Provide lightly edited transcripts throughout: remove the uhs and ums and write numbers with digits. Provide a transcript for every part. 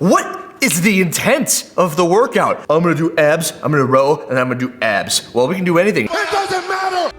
What is the intent of the workout? I'm gonna do abs, I'm gonna row, and I'm gonna do abs. Well, we can do anything. It doesn't matter!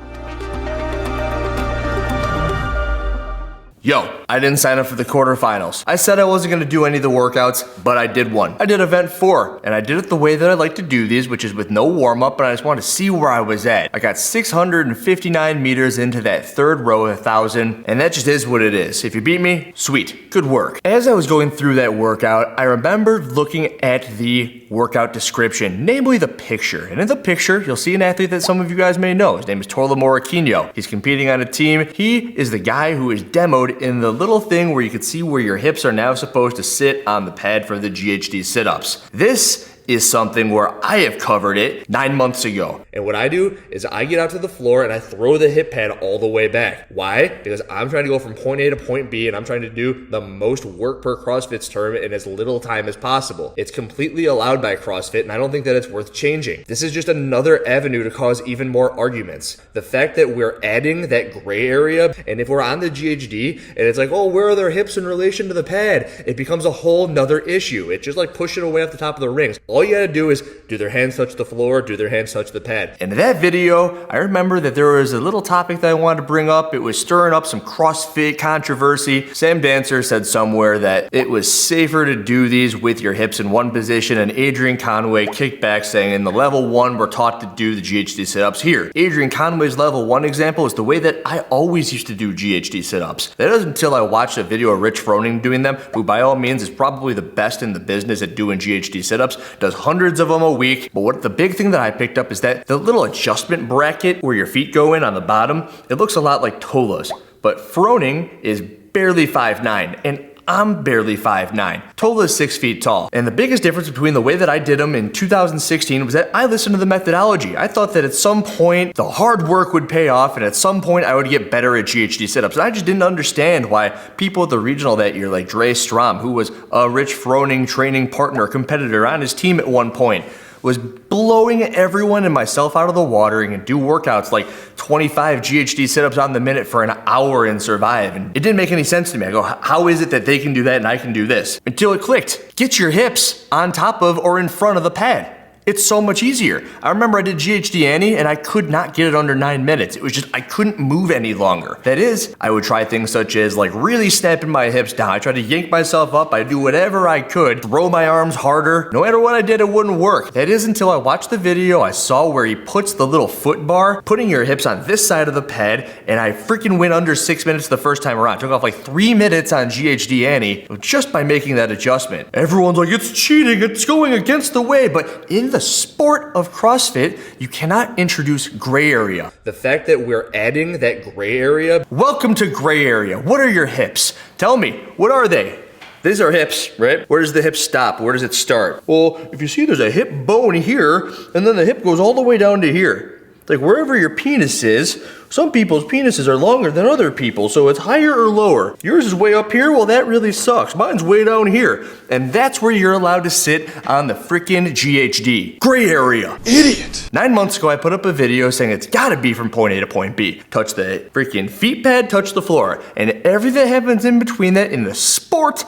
Yo, I didn't sign up for the quarterfinals. I said I wasn't gonna do any of the workouts, but I did one. I did event 4, and I did it the way that I like to do these, which is with no warm-up, but I just wanted to see where I was at. I got 659 meters into that third row of 1,000, and that just is what it is. If you beat me, sweet, good work. As I was going through that workout, I remembered looking at the workout description, namely the picture. And in the picture, you'll see an athlete that some of you guys may know. His name is Torla Moraquinho. He's competing on a team. He is the guy who is demoed in the little thing where you can see where your hips are now supposed to sit on the pad for the GHD sit-ups. This is something where I have covered it 9 months ago. And what I do is I get out to the floor and I throw the hip pad all the way back. Why? Because I'm trying to go from point A to point B, and I'm trying to do the most work per CrossFit's term in as little time as possible. It's completely allowed by CrossFit, and I don't think that it's worth changing. This is just another avenue to cause even more arguments. The fact that we're adding that gray area, and if we're on the GHD and it's like, oh, where are their hips in relation to the pad? It becomes a whole nother issue. It's just like pushing away off the top of the rings. All you gotta do is, do their hands touch the floor? Do their hands touch the pad? And in that video, I remember that there was a little topic that I wanted to bring up. It was stirring up some CrossFit controversy. Sam Dancer said somewhere that it was safer to do these with your hips in one position, and Adrian Conway kicked back saying in the level 1, we're taught to do the GHD sit-ups here. Adrian Conway's level 1 example is the way that I always used to do GHD sit-ups. That isn't until I watched a video of Rich Froning doing them, who by all means is probably the best in the business at doing GHD sit-ups, does hundreds of them a week. But what the big thing that I picked up is that the little adjustment bracket where your feet go in on the bottom, it looks a lot like Tola's. But Froning is barely 5'9", and I'm barely 5'9". Tola is 6 feet tall. And the biggest difference between the way that I did them in 2016 was that I listened to the methodology. I thought that at some point the hard work would pay off, and at some point I would get better at GHD sit-ups. And I just didn't understand why people at the regional that year, like Dre Strom, who was a Rich Froning training partner, competitor on his team at one point, was blowing everyone and myself out of the water and can do workouts like 25 GHD sit-ups on the minute for an hour and survive. And it didn't make any sense to me. I go, how is it that they can do that and I can do this? Until it clicked. Get your hips on top of or in front of the pad. It's so much easier. I remember I did GHD Annie and I could not get it under 9 minutes. It was just, I couldn't move any longer. That is, I would try things such as like really snapping my hips down. I tried to yank myself up. I'd do whatever I could, throw my arms harder. No matter what I did, it wouldn't work. That is until I watched the video, I saw where he puts the little foot bar, putting your hips on this side of the pad, and I freaking went under 6 minutes the first time around. Took off like 3 minutes on GHD Annie just by making that adjustment. Everyone's like, it's cheating, it's going against the way, but in the sport of CrossFit, you cannot introduce gray area. The fact that we're adding that gray area. Welcome to gray area. What are your hips? Tell me, what are they? These are hips, right? Where does the hip stop? Where does it start? Well, if you see there's a hip bone here, and then the hip goes all the way down to here. Like wherever your penis is, some people's penises are longer than other people, so it's higher or lower. Yours is way up here, well that really sucks. Mine's way down here. And that's where you're allowed to sit on the freaking GHD. Gray area. Idiot! 9 months ago, I put up a video saying it's gotta be from point A to point B. Touch the freaking feet pad, touch the floor. And everything that happens in between that in the sport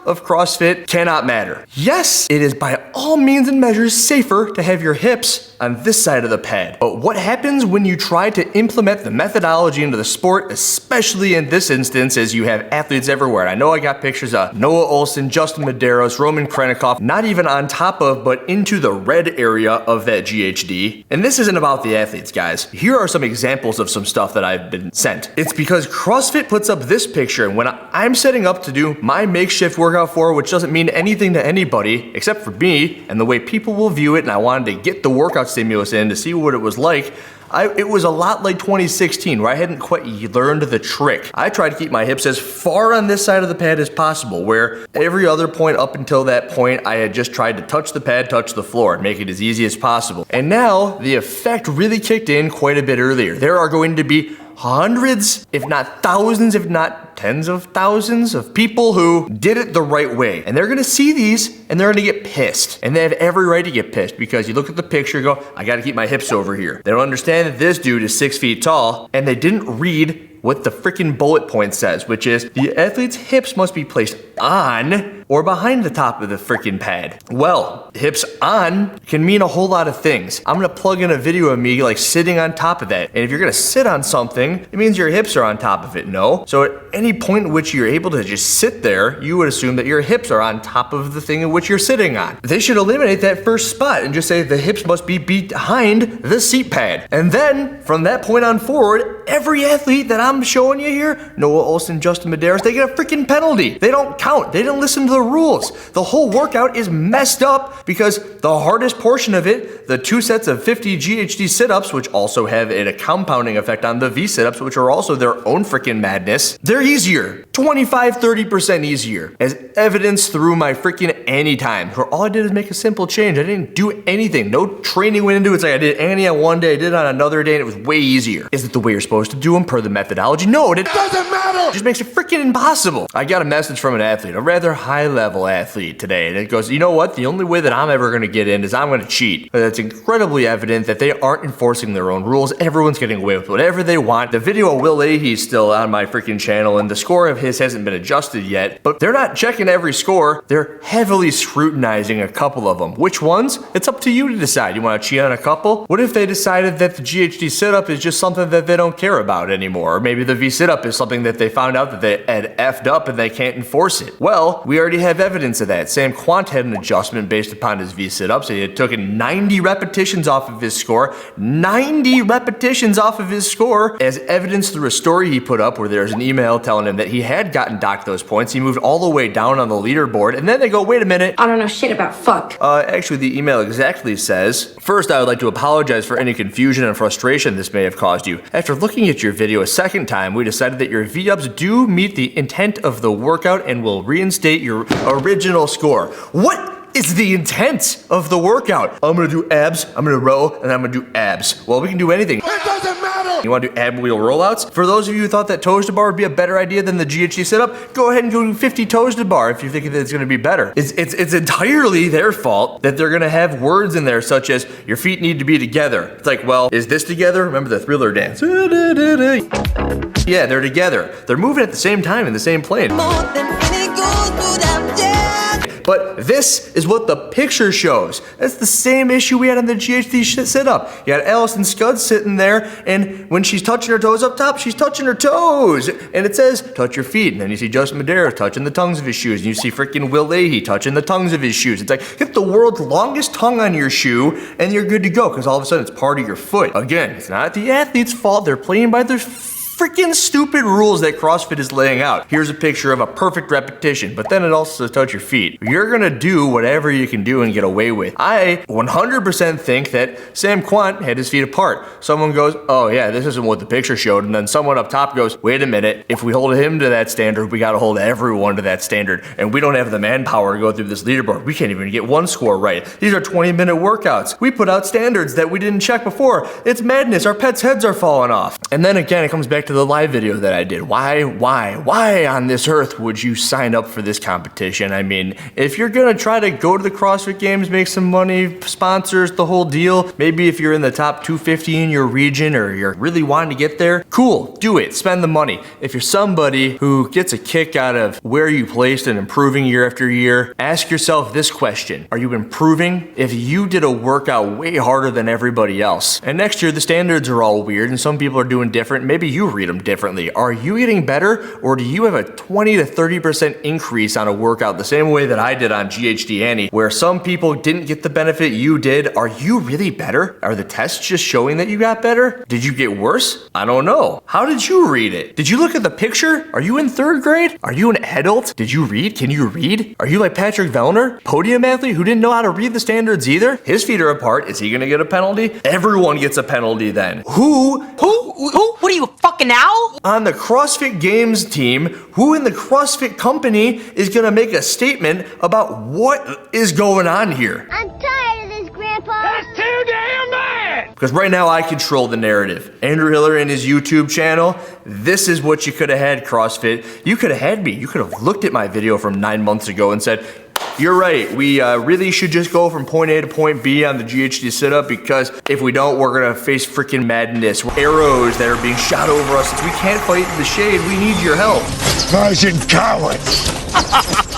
of CrossFit cannot matter. Yes, it is by all means and measures safer to have your hips on this side of the pad. But what happens when you try to implement the methodology into the sport, especially in this instance, is you have athletes everywhere. I know I got pictures of Noah Olson, Justin Medeiros, Roman Krennikov, not even on top of, but into the red area of that GHD. And this isn't about the athletes, guys. Here are some examples of some stuff that I've been sent. It's because CrossFit puts up this picture, and when I'm setting up to do my makeshift workout for, which doesn't mean anything to anybody except for me and the way people will view it, and I wanted to get the workout stimulus in to see what it was like, it was a lot like 2016 where I hadn't quite learned the trick. I tried to keep my hips as far on this side of the pad as possible, where every other point up until that point I had just tried to touch the pad, touch the floor, and make it as easy as possible. And now the effect really kicked in quite a bit earlier. There are going to be hundreds, if not thousands, if not tens of thousands of people who did it the right way. And they're gonna see these and they're gonna get pissed. And they have every right to get pissed because you look at the picture and go, I gotta keep my hips over here. They don't understand that this dude is 6 feet tall and they didn't read what the freaking bullet point says, which is the athlete's hips must be placed on or behind the top of the freaking pad? Well, hips on can mean a whole lot of things. I'm gonna plug in a video of me like sitting on top of that. And if you're gonna sit on something, it means your hips are on top of it, no? So at any point in which you're able to just sit there, you would assume that your hips are on top of the thing in which you're sitting on. They should eliminate that first spot and just say the hips must be behind the seat pad. And then from that point on forward, every athlete that I'm showing you here, Noah Olson, Justin Medeiros, they get a freaking penalty. They don't count. They didn't listen to the rules. The whole workout is messed up because the hardest portion of it, the 2 sets of 50 GHD sit-ups, which also have a compounding effect on the V sit-ups, which are also their own freaking madness, they're easier. 25-30% easier. As evidenced through my freaking Anytime, where all I did is make a simple change. I didn't do anything. No training went into it. It's like I did Annie on one day, I did it on another day, and it was way easier. Is it the way you're supposed to do them per the methodology? No, it doesn't matter. It just makes it freaking impossible. I got a message from an athlete, a rather high-level athlete today, and it goes, you know what? The only way that I'm ever going to get in is I'm going to cheat. But it's incredibly evident that they aren't enforcing their own rules. Everyone's getting away with whatever they want. The video of Will Leahy's still on my freaking channel, and the score of his hasn't been adjusted yet, but they're not checking every score. They're heavily scrutinizing a couple of them. Which ones? It's up to you to decide. You want to cheat on a couple? What if they decided that the GHD sit-up is just something that they don't care about anymore? Or maybe the V sit-up is something that they found out that they had effed up and they can't enforce it. Well, we already have evidence of that. Sam Quant had an adjustment based upon his V sit-ups. He had taken 90 repetitions off of his score. 90 repetitions off of his score, as evidenced through a story he put up where there's an email telling him that he had gotten docked those points. He moved all the way down on the leaderboard, and then they go, wait a minute. I don't know shit about fuck. Actually, the email exactly says, first, I would like to apologize for any confusion and frustration this may have caused you. After looking at your video a second time, we decided that your V-ups do meet the intent of the workout and will reinstate your original score. What is the intent of the workout? I'm gonna do abs, I'm gonna row, and I'm gonna do abs. Well, we can do anything. It doesn't matter! You wanna do ab wheel rollouts? For those of you who thought that toes to bar would be a better idea than the GHD sit-up, go ahead and go do 50 toes to bar if you think that it's gonna be better. It's entirely their fault that they're gonna have words in there such as, your feet need to be together. It's like, well, is this together? Remember the Thriller dance. Yeah, they're together. They're moving at the same time in the same plane. But this is what the picture shows. That's the same issue we had on the GHD sit-up. You had Allison Scud sitting there, and when she's touching her toes up top, she's touching her toes. And it says, touch your feet. And then you see Justin Medeiros touching the tongues of his shoes. And you see freaking Will Leahy touching the tongues of his shoes. It's like, get the world's longest tongue on your shoe, and you're good to go, because all of a sudden it's part of your foot. Again, it's not the athlete's fault. They're playing by their freaking stupid rules that CrossFit is laying out. Here's a picture of a perfect repetition, but then it also says touch your feet. You're gonna do whatever you can do and get away with. I 100% think that Sam Quant had his feet apart. Someone goes, oh yeah, this isn't what the picture showed, and then someone up top goes, wait a minute, if we hold him to that standard, we gotta hold everyone to that standard, and we don't have the manpower to go through this leaderboard. We can't even get one score right. These are 20-minute workouts. We put out standards that we didn't check before. It's madness. Our pets' heads are falling off. And then again, it comes back to the live video that I did. Why on this earth would you sign up for this competition? I mean, if you're gonna try to go to the CrossFit Games, make some money, sponsors, the whole deal, maybe if you're in the top 250 in your region or you're really wanting to get there, cool, do it, spend the money. If you're somebody who gets a kick out of where you placed and improving year after year, ask yourself this question: are you improving? If you did a workout way harder than everybody else, and next year the standards are all weird and some people are doing different, maybe you read them differently. Are you getting better, or do you have a 20 to 30% increase on a workout the same way that I did on GHD Annie, where some people didn't get the benefit you did? Are you really better? Are the tests just showing that you got better? Did you get worse? I don't know. How did you read it? Did you look at the picture? Are you in 3rd grade? Are you an adult? Did you read? Can you read? Are you like Patrick Vellner, podium athlete who didn't know how to read the standards either? His feet are apart. Is he gonna get a penalty? Everyone gets a penalty then. Who? What are you, a fucking owl? On the CrossFit Games team, who in the CrossFit company is gonna make a statement about what is going on here? I'm tired of this, Grandpa. That's too damn bad! Because right now I control the narrative. Andrew Hiller and his YouTube channel, this is what you could have had, CrossFit. You could have had me. You could have looked at my video from 9 months ago and said, you're right, we really should just go from point A to point B on the GHD sit-up, because if we don't, we're gonna face freaking madness. Arrows that are being shot over us. Since we can't fight in the shade, we need your help. Persian cowards!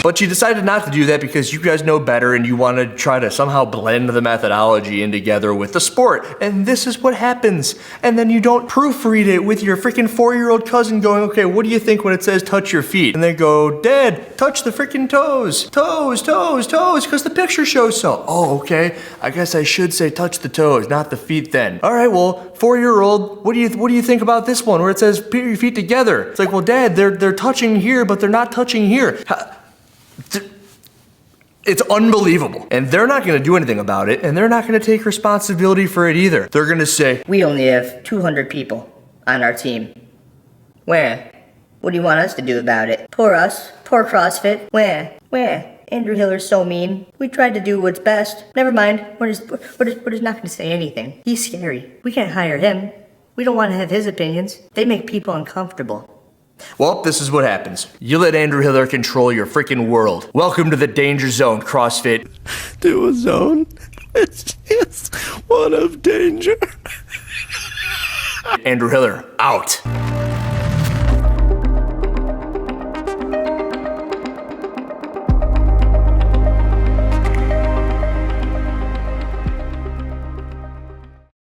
But you decided not to do that because you guys know better and you want to try to somehow blend the methodology in together with the sport. And this is what happens. And then you don't proofread it with your freaking 4-year-old cousin going, okay, what do you think when it says touch your feet? And they go, Dad, touch the freaking toes. Toes, toes, toes, because the picture shows so. Oh, okay. I guess I should say touch the toes, not the feet then. All right, well, 4-year-old, what do you think about this one where it says put your feet together? It's like, well, Dad, they're touching here, but they're not touching here. It's unbelievable. And they're not going to do anything about it, and they're not going to take responsibility for it either. They're going to say, We only have 200 people on our team. Where? What do you want us to do about it? Poor us. Poor CrossFit. Where? Andrew Hiller's so mean. We tried to do what's best. Never mind. We're just not going to say anything. He's scary. We can't hire him. We don't want to have his opinions. They make people uncomfortable. well, this is what happens. You let Andrew Hiller control your freaking world. Welcome to the danger zone, CrossFit. To a zone which is one of danger. Andrew Hiller, out.